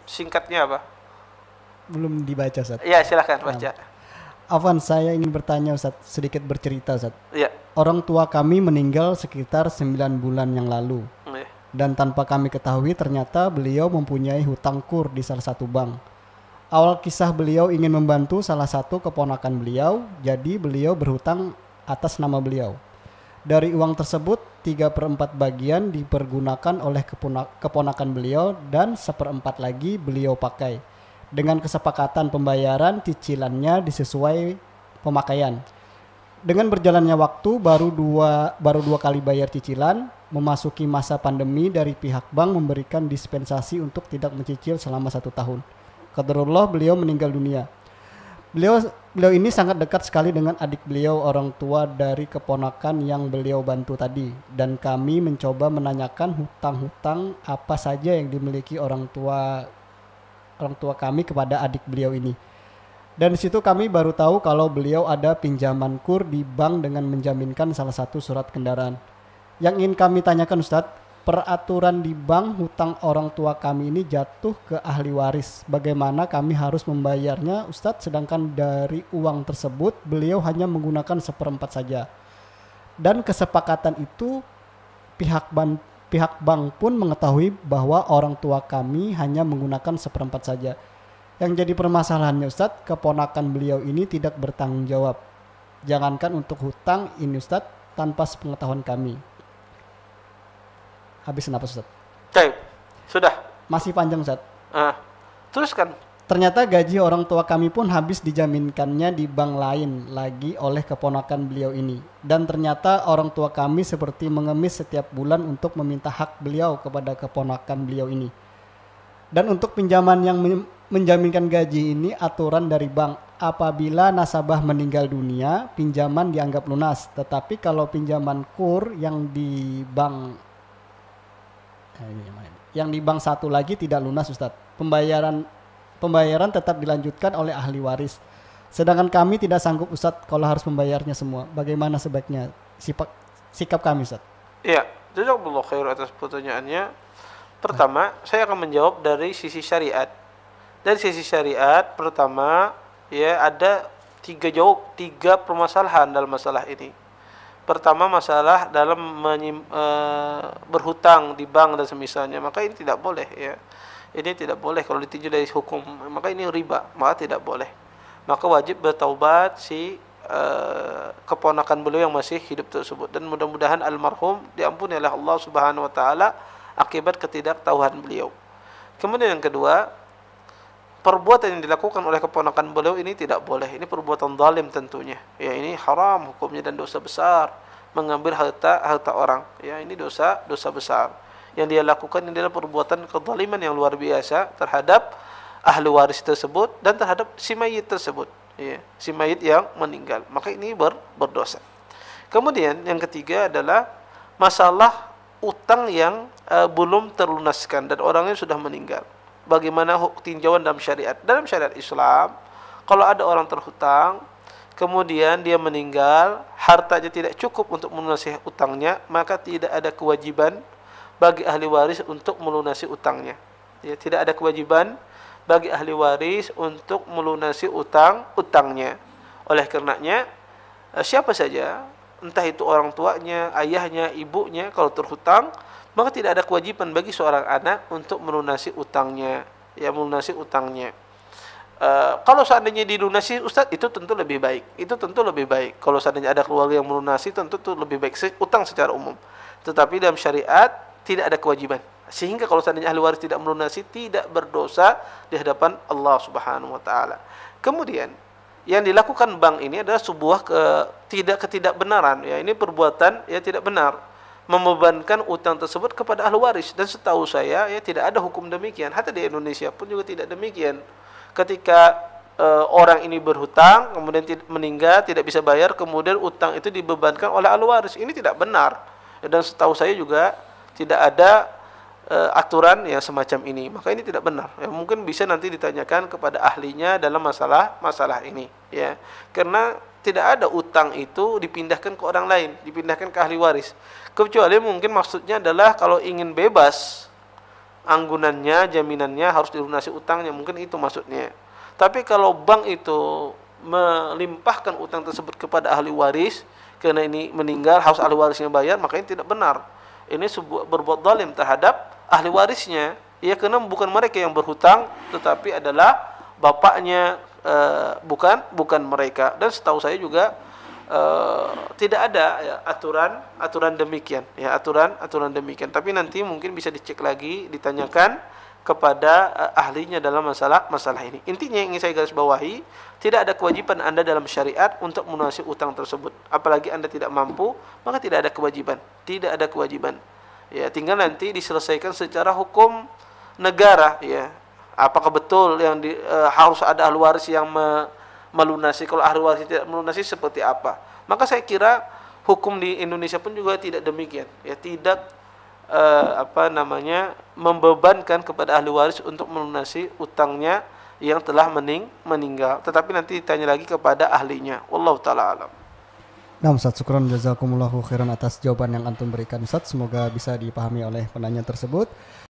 Singkatnya apa? Belum dibaca, Ustaz. Ya, silakan Nah, baca. Afwan, saya ingin bertanya, Ustaz, sedikit bercerita, Ustaz. Ya. Orang tua kami meninggal sekitar 9 bulan yang lalu. Ya. Dan tanpa kami ketahui ternyata beliau mempunyai hutang kur di salah satu bank. Awal kisah beliau ingin membantu salah satu keponakan beliau, jadi beliau berhutang atas nama beliau. Dari uang tersebut, 3/4 bagian dipergunakan oleh keponakan beliau dan 1/4 lagi beliau pakai. Dengan kesepakatan pembayaran cicilannya disesuai pemakaian. Dengan berjalannya waktu, baru dua kali bayar cicilan, memasuki masa pandemi dari pihak bank memberikan dispensasi untuk tidak mencicil selama 1 tahun. Qadarullah beliau meninggal dunia. Beliau ini sangat dekat sekali dengan adik beliau, orang tua dari keponakan yang beliau bantu tadi, dan kami mencoba menanyakan hutang-hutang apa saja yang dimiliki orang tua kami kepada adik beliau ini. Dan di situ kami baru tahu kalau beliau ada pinjaman kur di bank dengan menjaminkan salah satu surat kendaraan. Yang ingin kami tanyakan, Ustadz, peraturan di bank hutang orang tua kami ini jatuh ke ahli waris. Bagaimana kami harus membayarnya, Ustadz, sedangkan dari uang tersebut beliau hanya menggunakan 1/4 saja. Dan kesepakatan itu pihak bank pun mengetahui bahwa orang tua kami hanya menggunakan 1/4 saja. Yang jadi permasalahannya, Ustadz, keponakan beliau ini tidak bertanggung jawab. Jangankan untuk hutang ini, Ustadz, tanpa sepengetahuan kami. Habis kenapa, Ustadz? Baik. Sudah. Masih panjang, Ustadz. Teruskan. Ternyata gaji orang tua kami pun habis dijaminkannya di bank lain lagi oleh keponakan beliau ini. Dan ternyata orang tua kami seperti mengemis setiap bulan untuk meminta hak beliau kepada keponakan beliau ini. Dan untuk pinjaman yang menjaminkan gaji ini aturan dari bank. Apabila nasabah meninggal dunia, pinjaman dianggap lunas. Tetapi kalau pinjaman kur yang di bank satu lagi tidak lunas, Ustadz. Pembayaran tetap dilanjutkan oleh ahli waris. Sedangkan kami tidak sanggup, Ustadz, kalau harus membayarnya semua. Bagaimana sebaiknya sikap kami, Ustadz? Iya, jazakallahu khair atas pertanyaannya. Pertama, saya akan menjawab dari sisi syariat. Dari sisi syariat, pertama, ya ada tiga permasalahan dalam masalah ini. Pertama, masalah dalam berhutang di bank dan semisalnya, maka ini tidak boleh, ya. Ini tidak boleh kalau ditinjau dari hukum, maka ini riba, maka tidak boleh. Maka wajib bertaubat si keponakan beliau yang masih hidup tersebut, dan mudah-mudahan almarhum diampuni oleh Allah Subhanahu wa taala akibat ketidaktahuan beliau. Kemudian yang kedua, perbuatan yang dilakukan oleh keponakan beliau ini tidak boleh. Ini perbuatan zalim tentunya. Ya, ini haram hukumnya dan dosa besar. Mengambil harta orang. Ya, ini dosa besar. Yang dia lakukan ini adalah perbuatan kezaliman yang luar biasa terhadap ahli waris tersebut dan terhadap si mayit tersebut. Ya, si mayit yang meninggal. Maka ini berdosa. Kemudian yang ketiga adalah masalah utang yang belum terlunaskan dan orangnya sudah meninggal. Bagaimana tinjauan dalam syariat? Dalam syariat Islam, kalau ada orang terhutang, kemudian dia meninggal, hartanya tidak cukup untuk melunasi utangnya, maka tidak ada kewajiban bagi ahli waris untuk melunasi utangnya. Ya, tidak ada kewajiban bagi ahli waris untuk melunasi utangnya. Oleh karenanya, siapa saja, entah itu orang tuanya, ayahnya, ibunya, kalau terhutang, maka tidak ada kewajiban bagi seorang anak untuk melunasi utangnya. Ya, melunasi utangnya. Kalau seandainya dilunasi, Ustaz, itu tentu lebih baik. Itu tentu lebih baik. Kalau seandainya ada keluarga yang melunasi, tentu itu lebih baik. Utang secara umum. Tetapi dalam syariat tidak ada kewajiban. Sehingga kalau seandainya ahli waris tidak melunasi, tidak berdosa di hadapan Allah Subhanahu wa taala. Kemudian yang dilakukan bank ini adalah sebuah ketidakbenaran. Ya, ini perbuatan ya tidak benar, membebankan utang tersebut kepada ahli waris. Dan setahu saya ya tidak ada hukum demikian. Hatta di Indonesia pun juga tidak demikian. Ketika orang ini berhutang, kemudian meninggal, tidak bisa bayar, kemudian utang itu dibebankan oleh ahli waris. Ini tidak benar. Dan setahu saya juga tidak ada aturan yang semacam ini. Maka ini tidak benar. Ya, mungkin bisa nanti ditanyakan kepada ahlinya dalam masalah ini. Ya, karena tidak ada utang itu dipindahkan ke orang lain, dipindahkan ke ahli waris. Kecuali mungkin maksudnya adalah kalau ingin bebas anggunannya, jaminannya harus dilunasi utangnya, mungkin itu maksudnya. Tapi kalau bank itu melimpahkan utang tersebut kepada ahli waris karena ini meninggal harus ahli warisnya bayar, maka ini tidak benar. Ini berbuat zalim terhadap ahli warisnya. Ya, karena bukan mereka yang berhutang, tetapi adalah bapaknya, bukan mereka. Dan setahu saya juga tidak ada ya, aturan demikian. Ya, aturan demikian. Tapi nanti mungkin bisa dicek lagi, ditanyakan kepada ahlinya dalam masalah ini. Intinya yang ingin saya garis bawahi, tidak ada kewajiban Anda dalam syariat untuk melunasi utang tersebut. Apalagi Anda tidak mampu, maka tidak ada kewajiban. Tidak ada kewajiban. Ya, tinggal nanti diselesaikan secara hukum negara, ya. Apakah betul yang harus ada ahli waris yang melunasi? Kalau ahli waris tidak melunasi seperti apa? Maka saya kira hukum di Indonesia pun juga tidak demikian. Ya, tidak membebankan kepada ahli waris untuk melunasi utangnya yang telah meninggal. Tetapi nanti ditanya lagi kepada ahlinya. Wallahu taala alam. Nah, Ustaz, syukron jazakumullahu khairan atas jawaban yang antum berikan, Ustaz. Semoga bisa dipahami oleh penanya tersebut.